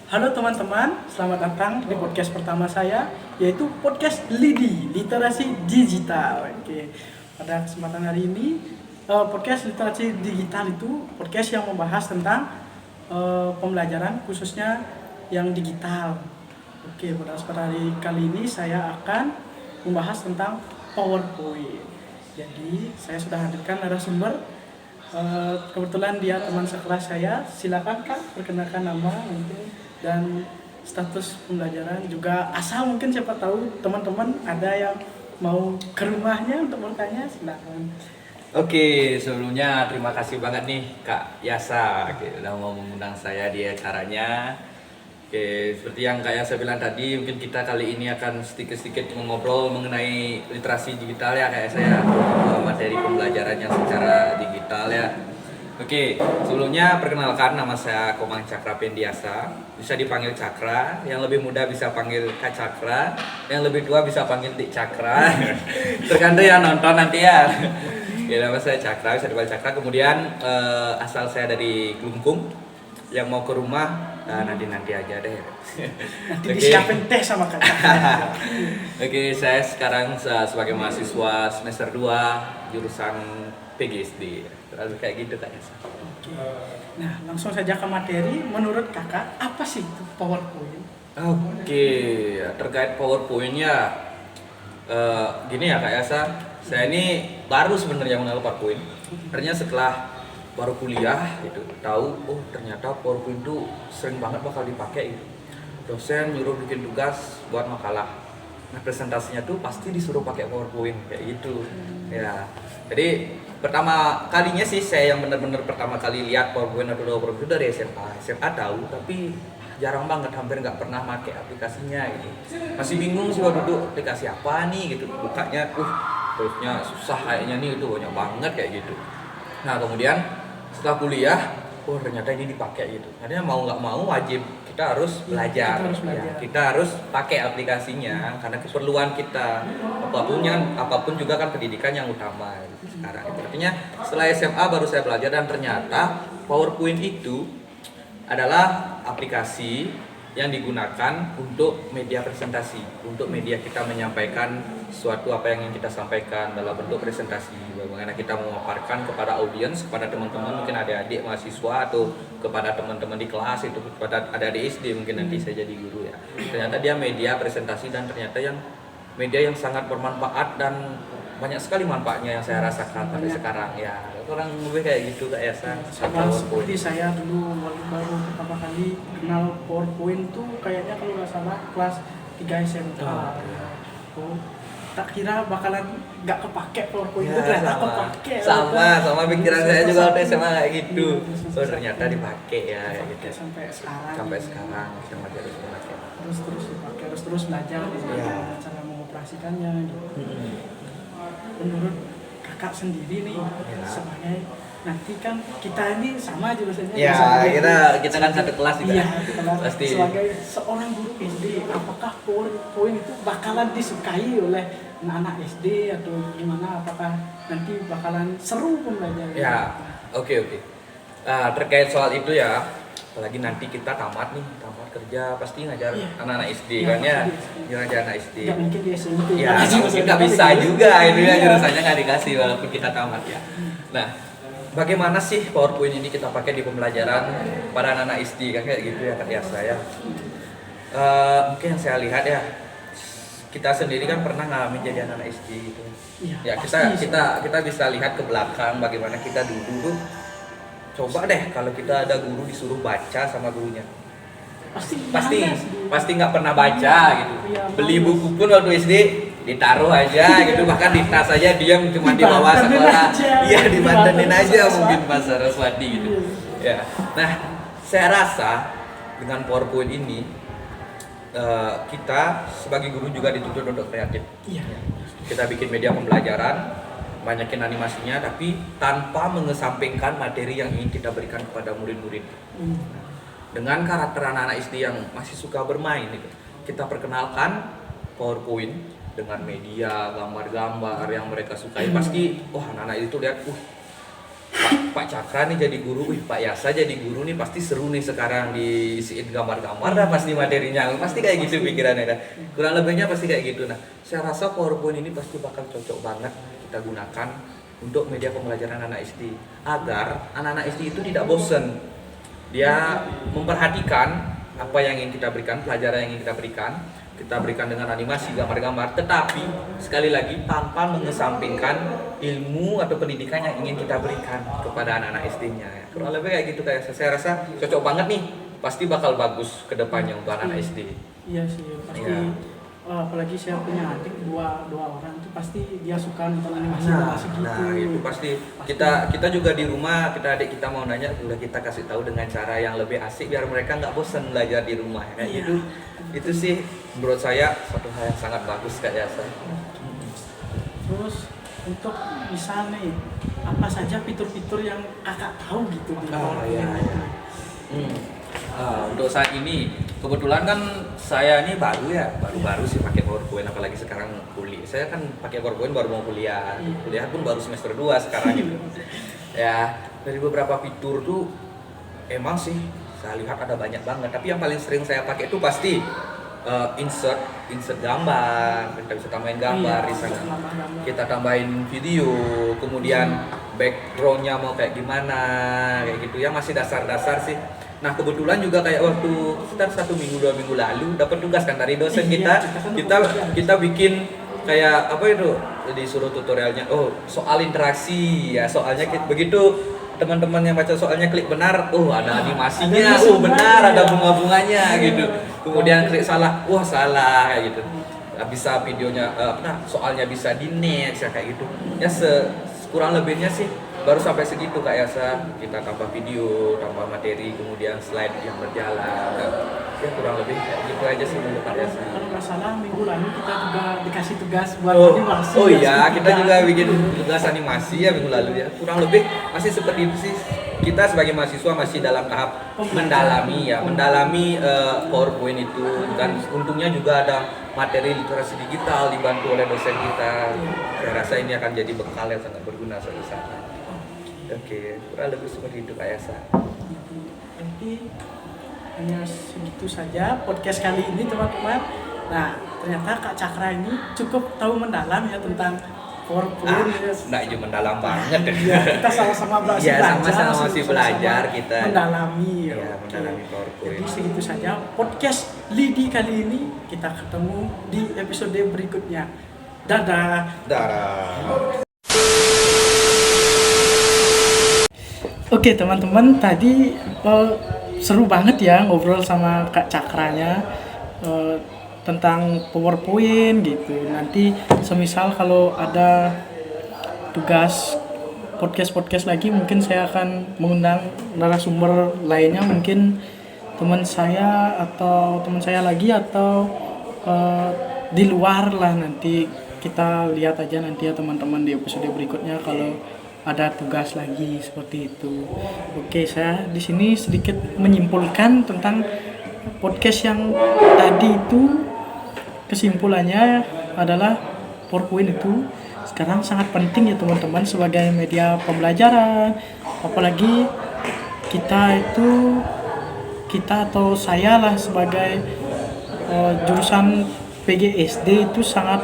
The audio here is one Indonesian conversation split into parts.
Halo teman-teman, selamat datang di podcast pertama saya, yaitu podcast LIDI, Literasi Digital. Oke, pada kesempatan hari ini, podcast literasi digital itu podcast yang membahas tentang pembelajaran khususnya yang digital. Oke, pada kesempatan hari kali ini saya akan membahas tentang PowerPoint. Jadi, saya sudah hadirkan narasumber. Kebetulan dia teman sekelas saya. Silakan Kak, perkenalkan nama mungkin dan status pembelajaran juga, asal mungkin siapa tahu teman-teman ada yang mau ke rumahnya untuk bertanya, silakan. Oke, sebelumnya terima kasih banget nih Kak Yasa udah mau mengundang saya di acaranya. Oke, seperti yang Kak Yasa bilang tadi, mungkin kita kali ini akan sedikit-sedikit mengobrol mengenai literasi digital ya Kak Yasa ya, materi pembelajaran yang secara digital ya. Oke, sebelumnya perkenalkan, nama saya Komang Cakra Pendiasa, bisa dipanggil Cakra, yang lebih muda bisa panggil Kak Cakra, yang lebih tua bisa panggil Dik Cakra, tergantung yang nonton nanti ya. Ya, nama saya Cakra, bisa dipanggil Cakra. Kemudian asal saya dari Kelungkung, yang mau ke rumah nanti aja deh. Nanti disiapin teh sama Kak. Oke, saya sekarang sebagai mahasiswa semester 2 jurusan PGSD. Terlalu kayak gitu Kak Yasa. Oke. Nah, langsung saja ke materi. Menurut Kakak, apa sih itu PowerPoint? Oke, terkait PowerPoint-nya gini ya Kak Yasa, saya ini baru sebenarnya mengenal PowerPoint. Ternyata setelah baru kuliah gitu, tahu ternyata PowerPoint itu sering banget bakal dipakai gitu. Dosen nyuruh bikin tugas buat makalah. Nah, presentasinya tuh pasti disuruh pakai PowerPoint kayak gitu. Ya. Jadi pertama kalinya sih saya yang benar-benar pertama kali lihat PowerPoint atau PowerPoint itu dari SMA. SMA tahu tapi jarang banget, hampir nggak pernah pakai aplikasinya gitu. Masih bingung sih waktu itu aplikasi apa nih gitu. Bukanya terusnya susah kayaknya nih, itu banyak banget kayak gitu. Nah, kemudian setelah kuliah, ternyata ini dipakai gitu. Artinya mau nggak mau wajib kita harus belajar. Ya, kita harus pakai aplikasinya karena keperluan kita. Apapun juga kan pendidikan yang utama gitu sekarang. Artinya setelah SMA baru saya belajar dan ternyata PowerPoint itu adalah aplikasi yang digunakan untuk media presentasi, untuk media kita menyampaikan suatu apa yang ingin kita sampaikan dalam bentuk presentasi. Bagaimana kita memaparkan kepada audiens, kepada teman-teman, mungkin adik-adik mahasiswa atau kepada teman-teman di kelas, itu kepada adik-adik SD mungkin nanti saya jadi guru ya. Ternyata dia media presentasi dan ternyata yang media yang sangat bermanfaat dan banyak sekali manfaatnya yang saya rasakan sampai sekarang ya. Kurang lebih kayak gitu Kak Yasa. Sama seperti saya dulu baru pertama kali kenal PowerPoint tuh kayaknya kalau nggak salah kelas 3 SMA. Tak kira bakalan nggak kepake PowerPoint itu, ternyata kepake. Sama pikiran saya juga waktu SMA kayak gitu. Ternyata dipakai ya kayak gitu. Sampai sekarang kita masih harus memakai. Terus dipakai, terus belajar cara mengoperasikannya gitu. Menurut Kakak sendiri nih, sebagai nanti kan kita ini sama jurusannya. Ya, kita kan satu kelas juga. Iya, kita pasti. Sebagai seorang guru SD, apakah PowerPoint itu bakalan disukai oleh anak-anak SD atau gimana? Apakah nanti bakalan seru pembelajaran? Ya, oke. Terkait soal itu ya, apalagi nanti kita tamat kerja pasti ngajar anak-anak SD kan ya, ngajar anak SD. Nggak mungkin di SMP. Ya, mungkin nggak bisa juga itu ya, jurusannya nggak dikasih walaupun kita tamat ya. Nah, bagaimana sih PowerPoint ini kita pakai di pembelajaran pada anak-anak SD kan kayak gitu ya Kak Yasa ya. Mungkin yang saya lihat ya, kita sendiri kan pernah ngalamin jadi anak-anak SD gitu. Ya, kita bisa lihat ke belakang bagaimana kita dulu. Coba deh kalau kita ada guru disuruh baca sama gurunya. Pasti nggak pernah baca gitu. Beli buku pun waktu SD ditaruh aja gitu, bahkan di tas aja diam, cuma dibawa sekolah. Iya, dimantenin aja mungkin Pak Saraswati gitu. Ya. Nah, saya rasa dengan PowerPoint ini kita sebagai guru juga dituntut untuk kreatif. Kita bikin media pembelajaran, banyakin animasinya, tapi tanpa mengesampingkan materi yang ingin kita berikan kepada murid-murid. Dengan karakter anak-anak SD yang masih suka bermain gitu, kita perkenalkan PowerPoint dengan media gambar-gambar yang mereka sukai. Pasti anak-anak itu lihat Pak Cakra nih jadi guru, Pak Yasa jadi guru nih pasti seru nih sekarang diisiin gambar-gambar dah pasti materinya, pasti kayak gitu pikirannya dah. Kurang lebihnya pasti kayak gitu. Nah, saya rasa PowerPoint ini pasti bakal cocok banget kita gunakan untuk media pembelajaran anak SD agar anak-anak SD itu tidak bosen. Dia memperhatikan apa yang ingin kita berikan, pelajaran yang ingin kita berikan dengan animasi, gambar-gambar, tetapi sekali lagi tanpa mengesampingkan ilmu atau pendidikan yang ingin kita berikan kepada anak-anak SD-nya. Kurang lebih kayak gitu kayak saya rasa cocok banget nih, pasti bakal bagus ke depannya untuk anak SD. Iya sih, pasti. Iya. Apalagi saya punya adik dua orang itu pasti dia suka nonton animasi gitu. Nah itu pasti kita juga di rumah, adik kita mau nanya udah kita kasih tahu dengan cara yang lebih asik biar mereka nggak bosan belajar di rumah kayak Iya. gitu. Itu sih menurut saya suatu hal yang sangat bagus Kak Yasa. Terus untuk misal nih, apa saja fitur-fitur yang kakak tahu gitu di PowerPoint? Untuk saat ini kebetulan kan saya ini baru sih pakai PowerPoint, apalagi sekarang kuliah. Saya kan pakai PowerPoint baru mau kuliah pun baru semester 2 sekarang gitu. Ya dari beberapa fitur tuh emang sih saya lihat ada banyak banget, tapi yang paling sering saya pakai itu pasti insert gambar. Kita bisa tambahin gambar di sana, kita tambahin video, kemudian backgroundnya mau kayak gimana kayak gitu ya, masih dasar-dasar sih. Nah kebetulan juga kayak waktu sekitar 1 minggu 2 minggu lalu dapat tugas kan dari dosen kita bikin kayak apa itu, disuruh tutorialnya soal interaksi ya, soalnya begitu teman-teman yang baca soalnya klik benar, ada animasinya, benar ada bunga-bunganya gitu. Kemudian klik salah, salah kayak gitu. Bisa videonya soalnya bisa di next ya kayak gitu. Ya kurang lebihnya sih baru sampai segitu Kak Yasa. Kita tambah video, tambah materi, kemudian slide yang berjalan. Ya kurang lebih gitu aja sih menurut Kak Yasa. Kalau nggak salah minggu lalu kita juga dikasih tugas buat animasi. Iya, kita juga bikin tugas animasi ya minggu lalu ya. Kurang lebih masih seperti itu sih. Kita sebagai mahasiswa masih dalam tahap mendalami PowerPoint itu, dan untungnya juga ada materi literasi digital dibantu oleh dosen kita. Saya rasa ini akan jadi bekal yang sangat berguna suatu saat. Oke, kurang lebih seperti itu Kak Yasa. Nanti hanya segitu saja podcast kali ini teman-teman. Nah ternyata Kak Cakra ini cukup tahu mendalam ya tentang PowerPoint. Nggak cuma mendalam banget. Ya, kita sama-sama sama-sama masih belajar kita. Mendalami. Mendalami PowerPoint. Jadi segitu saja podcast Lidi kali ini. Kita ketemu di episode berikutnya. Dadah. Oke teman-teman, tadi seru banget ya ngobrol sama Kak Cakranya tentang PowerPoint gitu. Nanti semisal kalau ada tugas podcast lagi, mungkin saya akan mengundang narasumber lainnya, mungkin teman saya lagi atau di luar lah. Nanti kita lihat aja nanti ya teman-teman di episode berikutnya kalau ada tugas lagi seperti itu. Oke, saya di sini sedikit menyimpulkan tentang podcast yang tadi itu. Kesimpulannya adalah PowerPoint itu sekarang sangat penting ya teman-teman sebagai media pembelajaran. Apalagi kita atau saya lah sebagai jurusan PGSD itu sangat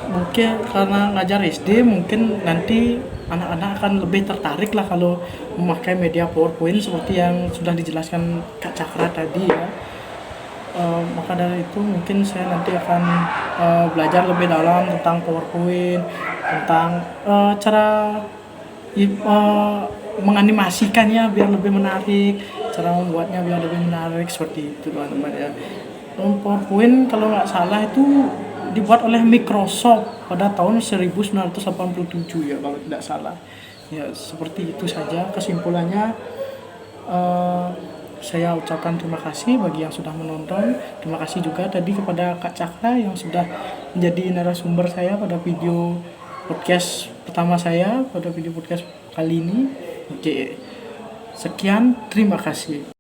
mungkin karena ngajar SD, mungkin nanti anak-anak akan lebih tertarik lah kalau memakai media PowerPoint seperti yang sudah dijelaskan Kak Cakra tadi ya. Maka dari itu mungkin saya nanti akan belajar lebih dalam tentang PowerPoint, tentang cara menganimasikannya biar lebih menarik, cara membuatnya biar lebih menarik seperti itu teman-teman ya. PowerPoint kalau nggak salah itu dibuat oleh Microsoft pada tahun 1987 ya kalau tidak salah. Ya seperti itu saja kesimpulannya. Saya ucapkan terima kasih bagi yang sudah menonton. Terima kasih juga tadi kepada Kak Cakra yang sudah menjadi narasumber saya pada video podcast pertama saya, pada video podcast kali ini. Oke, sekian, terima kasih.